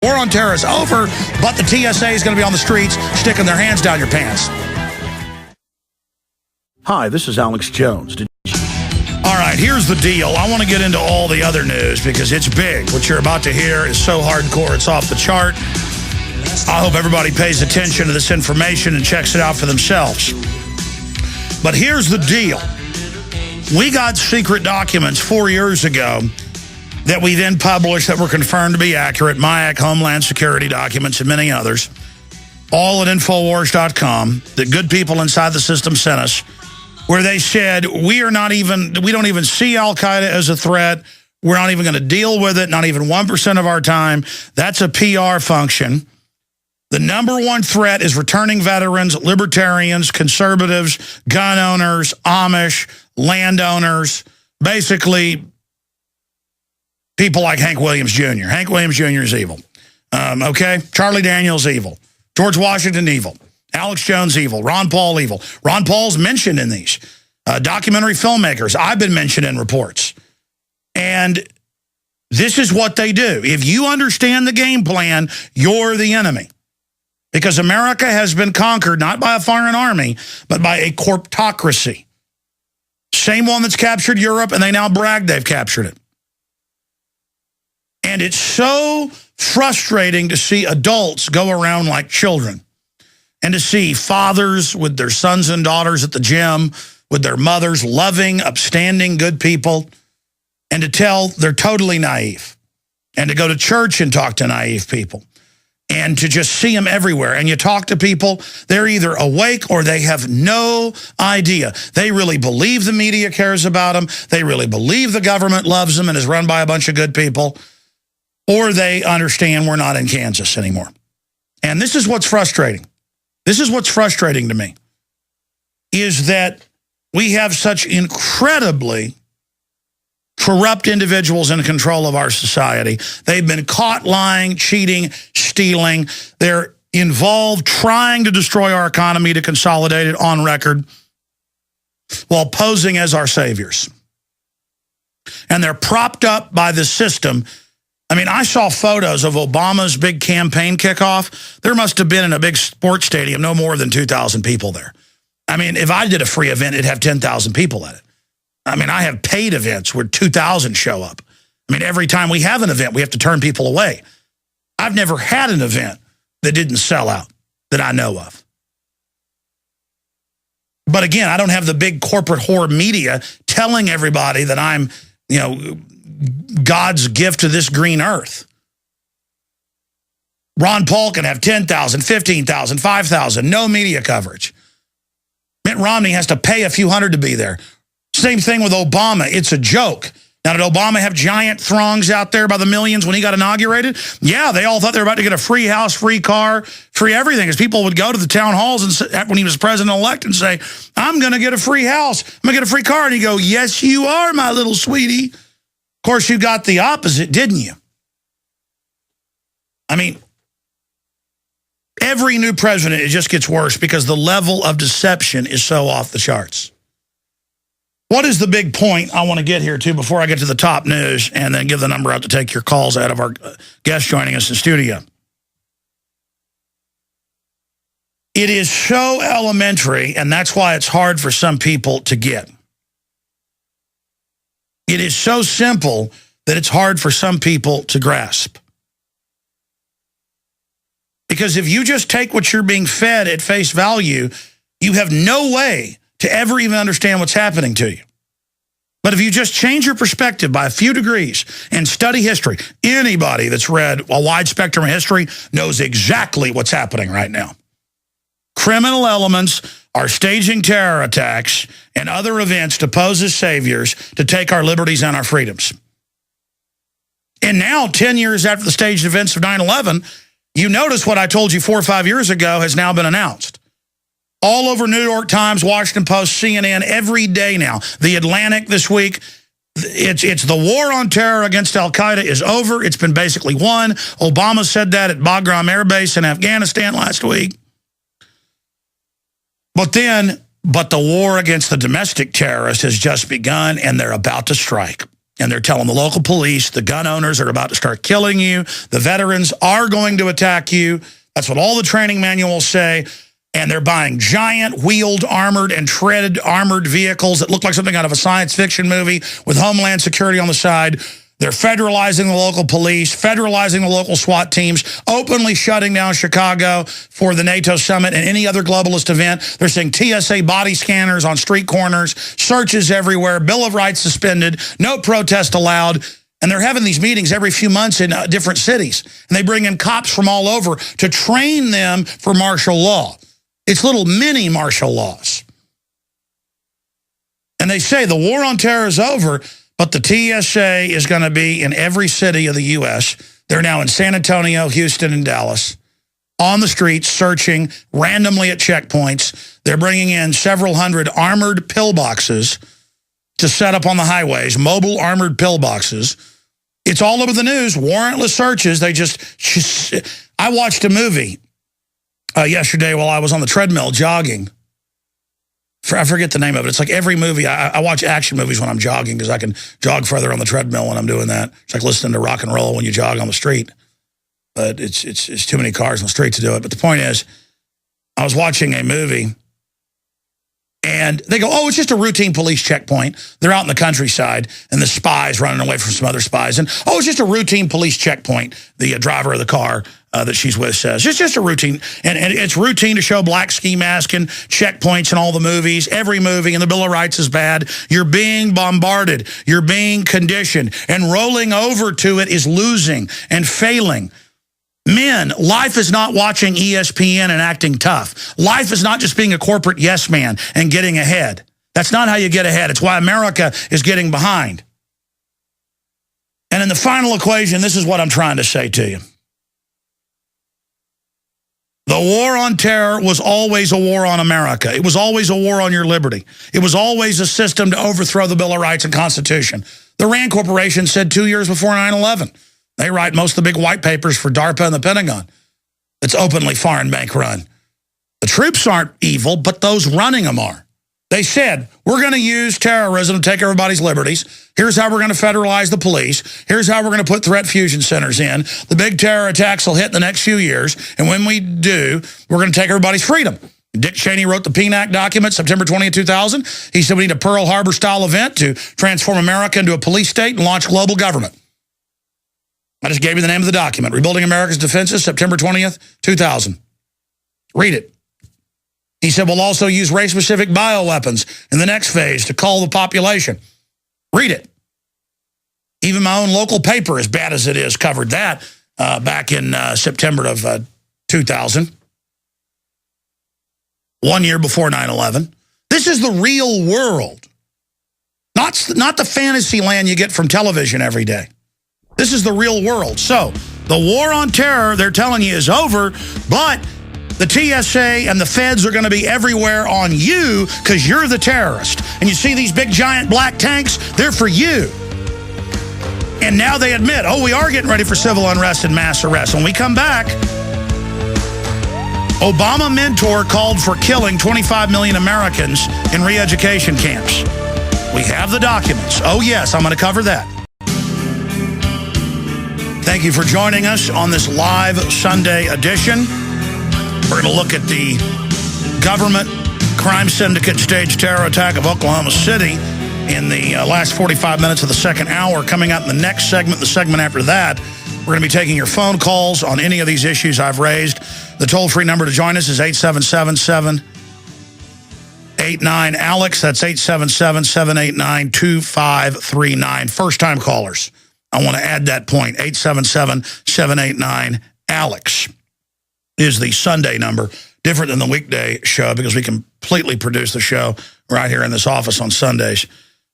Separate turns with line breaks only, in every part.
War on terror is over, but the TSA is going to be on the streets sticking their hands down your pants.
Hi, this is Alex Jones.
All right, here's the deal. I want to get into all the other news because it's big. What you're about to hear is so hardcore, it's off the chart. I hope everybody pays attention to this information and checks it out for themselves. But here's the deal. We got secret documents 4 years ago that we then published that were confirmed to be accurate, MIAC, Homeland Security documents, and many others, all at Infowars.com, that good people inside the system sent us, where they said, we don't even see Al-Qaeda as a threat. We're not even going to deal with it, not even 1% of our time. That's a PR function. The number one threat is returning veterans, libertarians, conservatives, gun owners, Amish, landowners, basically people like Hank Williams Jr. Hank Williams Jr. is evil. Okay? Charlie Daniels, evil. George Washington, evil. Alex Jones, evil. Ron Paul, evil. Ron Paul's mentioned in these. Documentary filmmakers, I've been mentioned in reports. And this is what they do. If you understand the game plan, you're the enemy. Because America has been conquered not by a foreign army, but by a corptocracy. Same one that's captured Europe, and they now brag they've captured it. And it's so frustrating to see adults go around like children. And to see fathers with their sons and daughters at the gym, with their mothers, loving, upstanding, good people, and to tell they're totally naive. And to go to church and talk to naive people. And to just see them everywhere. And you talk to people, they're either awake or they have no idea. They really believe the media cares about them. They really believe the government loves them and is run by a bunch of good people. Or they understand we're not in Kansas anymore. And this is what's frustrating. This is what's frustrating to me. Is that we have such incredibly corrupt individuals in control of our society. They've been caught lying, cheating, stealing. They're involved trying to destroy our economy to consolidate it on record while posing as our saviors. And they're propped up by the system. I mean, I saw photos of Obama's big campaign kickoff. There must have been in a big sports stadium no more than 2,000 people there. I mean, if I did a free event, it'd have 10,000 people at it. I mean, I have paid events where 2,000 show up. I mean, every time we have an event, we have to turn people away. I've never had an event that didn't sell out that I know of. But again, I don't have the big corporate whore media telling everybody that I'm, God's gift to this green earth. Ron Paul can have 10,000, 15,000, 5,000, no media coverage. Mitt Romney has to pay a few hundred to be there. Same thing with Obama. It's a joke. Now, did Obama have giant throngs out there by the millions when he got inaugurated? Yeah, they all thought they were about to get a free house, free car, free everything. Because people would go to the town halls and when he was president-elect and say, I'm going to get a free house. I'm going to get a free car. And he'd go, yes, you are, my little sweetie. Of course, you got the opposite, didn't you? I mean, every new president, it just gets worse because the level of deception is so off the charts. What is the big point I want to get here to before I get to the top news and then give the number out to take your calls out of our guest joining us in studio? It is so elementary, and that's why it's hard for some people to get. It is so simple that it's hard for some people to grasp. Because if you just take what you're being fed at face value, you have no way to ever even understand what's happening to you. But if you just change your perspective by a few degrees and study history, anybody that's read a wide spectrum of history knows exactly what's happening right now. Criminal elements are staging terror attacks and other events to pose as saviors to take our liberties and our freedoms. And now, 10 years after the staged events of 9/11, you notice what I told you 4 or 5 years ago has now been announced. All over New York Times, Washington Post, CNN, every day now. The Atlantic this week, it's the war on terror against Al-Qaeda is over. It's been basically won. Obama said that at Bagram Air Base in Afghanistan last week. But the war against the domestic terrorists has just begun, and they're about to strike. And they're telling the local police, the gun owners are about to start killing you. The veterans are going to attack you. That's what all the training manuals say. And they're buying giant wheeled, armored, and treaded armored vehicles that look like something out of a science fiction movie with Homeland Security on the side. They're federalizing the local police, federalizing the local SWAT teams, openly shutting down Chicago for the NATO summit and any other globalist event. They're saying TSA body scanners on street corners, searches everywhere, Bill of Rights suspended, no protest allowed. And they're having these meetings every few months in different cities. And they bring in cops from all over to train them for martial law. It's little mini martial laws. And they say the war on terror is over, but the TSA is going to be in every city of the U.S. They're now in San Antonio, Houston, and Dallas, on the streets, searching randomly at checkpoints. They're bringing in several hundred armored pillboxes to set up on the highways, mobile armored pillboxes. It's all over the news, warrantless searches. I watched a movie yesterday while I was on the treadmill jogging. I forget the name of it. It's like every movie. I watch action movies when I'm jogging because I can jog further on the treadmill when I'm doing that. It's like listening to rock and roll when you jog on the street. But it's too many cars on the street to do it. But the point is, I was watching a movie, and they go, oh, it's just a routine police checkpoint. They're out in the countryside, and the spy's running away from some other spies. And, oh, it's just a routine police checkpoint, the driver of the car that she's with says. It's just a routine. And it's routine to show black ski mask and checkpoints in all the movies, every movie, and the Bill of Rights is bad. You're being bombarded. You're being conditioned. And rolling over to it is losing and failing. Men, life is not watching ESPN and acting tough. Life is not just being a corporate yes man and getting ahead. That's not how you get ahead. It's why America is getting behind. And in the final equation, this is what I'm trying to say to you. The war on terror was always a war on America. It was always a war on your liberty. It was always a system to overthrow the Bill of Rights and Constitution. The RAND Corporation said 2 years before 9/11. They write most of the big white papers for DARPA and the Pentagon. It's openly foreign bank run. The troops aren't evil, but those running them are. They said, we're going to use terrorism to take everybody's liberties. Here's how we're going to federalize the police. Here's how we're going to put threat fusion centers in. The big terror attacks will hit in the next few years. And when we do, we're going to take everybody's freedom. Dick Cheney wrote the PNAC document, September 20th, 2000. He said we need a Pearl Harbor-style event to transform America into a police state and launch global government. I just gave you the name of the document. Rebuilding America's Defenses, September 20th, 2000. Read it. He said we'll also use race-specific bioweapons in the next phase to cull the population. Read it. Even my own local paper, as bad as it is, covered that back in September of 2000. 1 year before 9/11. This is the real world. Not the fantasy land you get from television every day. This is the real world. So, the war on terror, they're telling you, is over, but the TSA and the feds are going to be everywhere on you because you're the terrorist. And you see these big, giant black tanks? They're for you. And now they admit, oh, we are getting ready for civil unrest and mass arrest. When we come back, Obama mentor called for killing 25 million Americans in re-education camps. We have the documents. Oh, yes, I'm going to cover that. Thank you for joining us on this live Sunday edition. We're going to look at the government crime syndicate staged terror attack of Oklahoma City in the last 45 minutes of the second hour. Coming up in the next segment, the segment after that, we're going to be taking your phone calls on any of these issues I've raised. The toll-free number to join us is 877-789-ALEX. That's 877-789-2539. First-time callers. I want to add that point. 877-789-ALEX is the Sunday number. Different than the weekday show because we completely produce the show right here in this office on Sundays.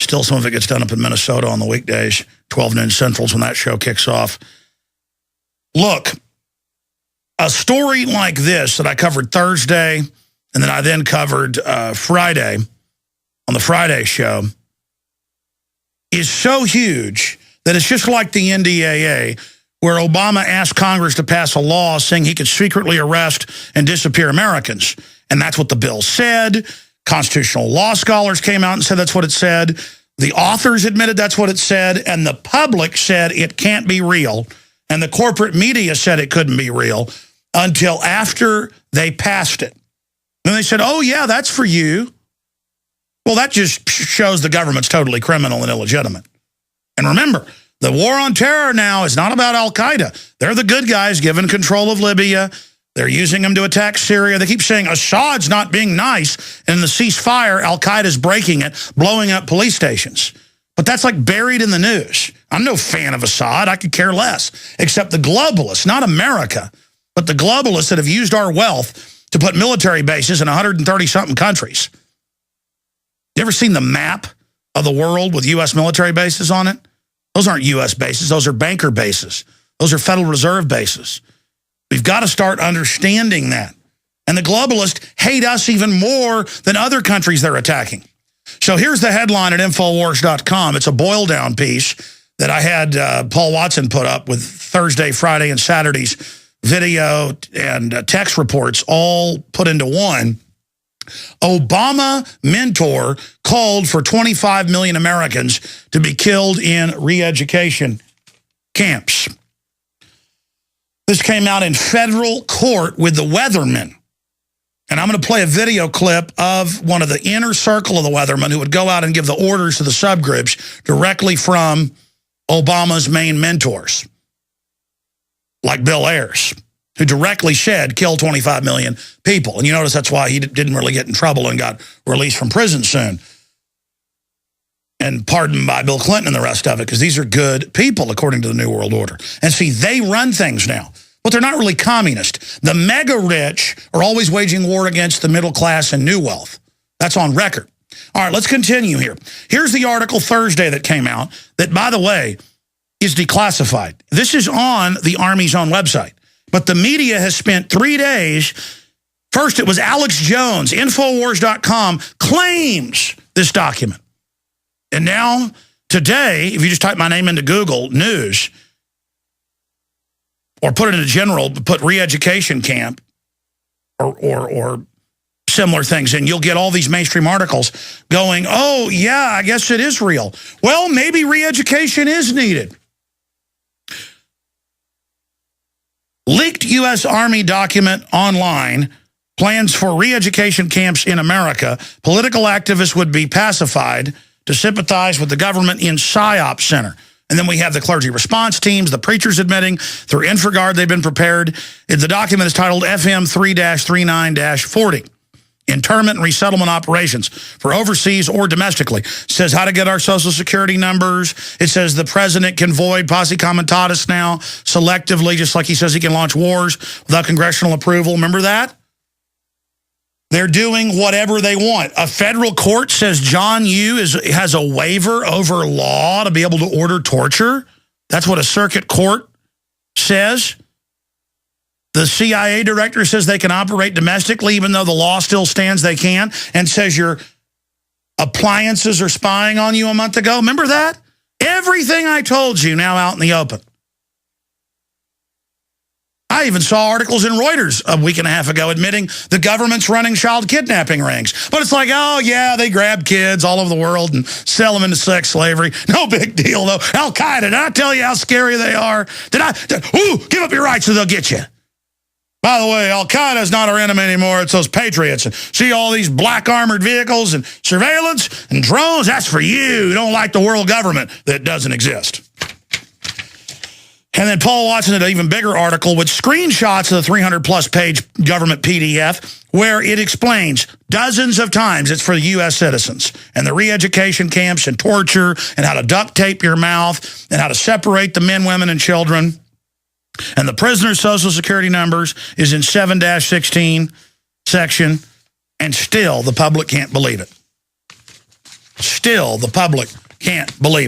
Still, some of it gets done up in Minnesota on the weekdays, 12 noon Central's when that show kicks off. Look, a story like this that I covered Thursday and then I then covered Friday on the Friday show is so huge that it's just like the NDAA, where Obama asked Congress to pass a law saying he could secretly arrest and disappear Americans. And that's what the bill said. Constitutional law scholars came out and said that's what it said. The authors admitted that's what it said, and the public said it can't be real, and the corporate media said it couldn't be real until after they passed it. And they said, oh, yeah, that's for you. Well, that just shows the government's totally criminal and illegitimate. And remember, the war on terror now is not about al-Qaeda. They're the good guys given control of Libya. They're using them to attack Syria. They keep saying Assad's not being nice. And in the ceasefire, al-Qaeda's breaking it, blowing up police stations. But that's like buried in the news. I'm no fan of Assad. I could care less. Except the globalists, not America, but the globalists that have used our wealth to put military bases in 130-something countries. You ever seen the map of the world with U.S. military bases on it? Those aren't U.S. bases. Those are banker bases. Those are Federal Reserve bases. We've got to start understanding that. And the globalists hate us even more than other countries they're attacking. So here's the headline at Infowars.com. It's a boil-down piece that I had Paul Watson put up with Thursday, Friday, and Saturday's video and text reports all put into one. Obama mentor called for 25 million Americans to be killed in re-education camps. This came out in federal court with the Weathermen. And I'm going to play a video clip of one of the inner circle of the Weathermen who would go out and give the orders to the subgroups directly from Obama's main mentors, like Bill Ayers, who directly said, kill 25 million people. And you notice that's why he didn't really get in trouble and got released from prison soon. And pardoned by Bill Clinton and the rest of it, because these are good people, according to the New World Order. And see, they run things now. But they're not really communist. The mega rich are always waging war against the middle class and new wealth. That's on record. All right, let's continue here. Here's the article Thursday that came out that, by the way, is declassified. This is on the Army's own website. But the media has spent 3 days. First, it was Alex Jones. Infowars.com claims this document. And now, today, if you just type my name into Google News, or put it in a general, put re-education camp, or similar things, and you'll get all these mainstream articles going, oh, yeah, I guess it is real. Well, maybe re-education is needed. Leaked U.S. Army document online, plans for re-education camps in America. Political activists would be pacified to sympathize with the government in PSYOP Center. And then we have the clergy response teams, the preachers admitting through InfraGard they've been prepared. The document is titled FM 3-39-40. Internment and resettlement operations for overseas or domestically. It says how to get our Social Security numbers. It says the president can void posse comitatus now selectively, just like he says he can launch wars without congressional approval. Remember that? They're doing whatever they want. A federal court says John Yoo has a waiver over law to be able to order torture. That's what a circuit court says. The CIA director says they can operate domestically, even though the law still stands they can, and says your appliances are spying on you a month ago. Remember that? Everything I told you now out in the open. I even saw articles in Reuters a week and a half ago admitting the government's running child kidnapping rings. But it's like, oh, yeah, they grab kids all over the world and sell them into sex slavery. No big deal, though. Al-Qaeda, did I tell you how scary they are? Give up your rights or they'll get you. By the way, Al-Qaeda is not our enemy anymore. It's those patriots. And see all these black armored vehicles and surveillance and drones? That's for you. You don't like the world government that doesn't exist. And then Paul Watson had an even bigger article with screenshots of the 300-plus page government PDF where it explains dozens of times it's for U.S. citizens and the re-education camps and torture and how to duct tape your mouth and how to separate the men, women, and children. And the prisoner's Social Security numbers is in 7-16 section, and still the public can't believe it. Still the public can't believe it.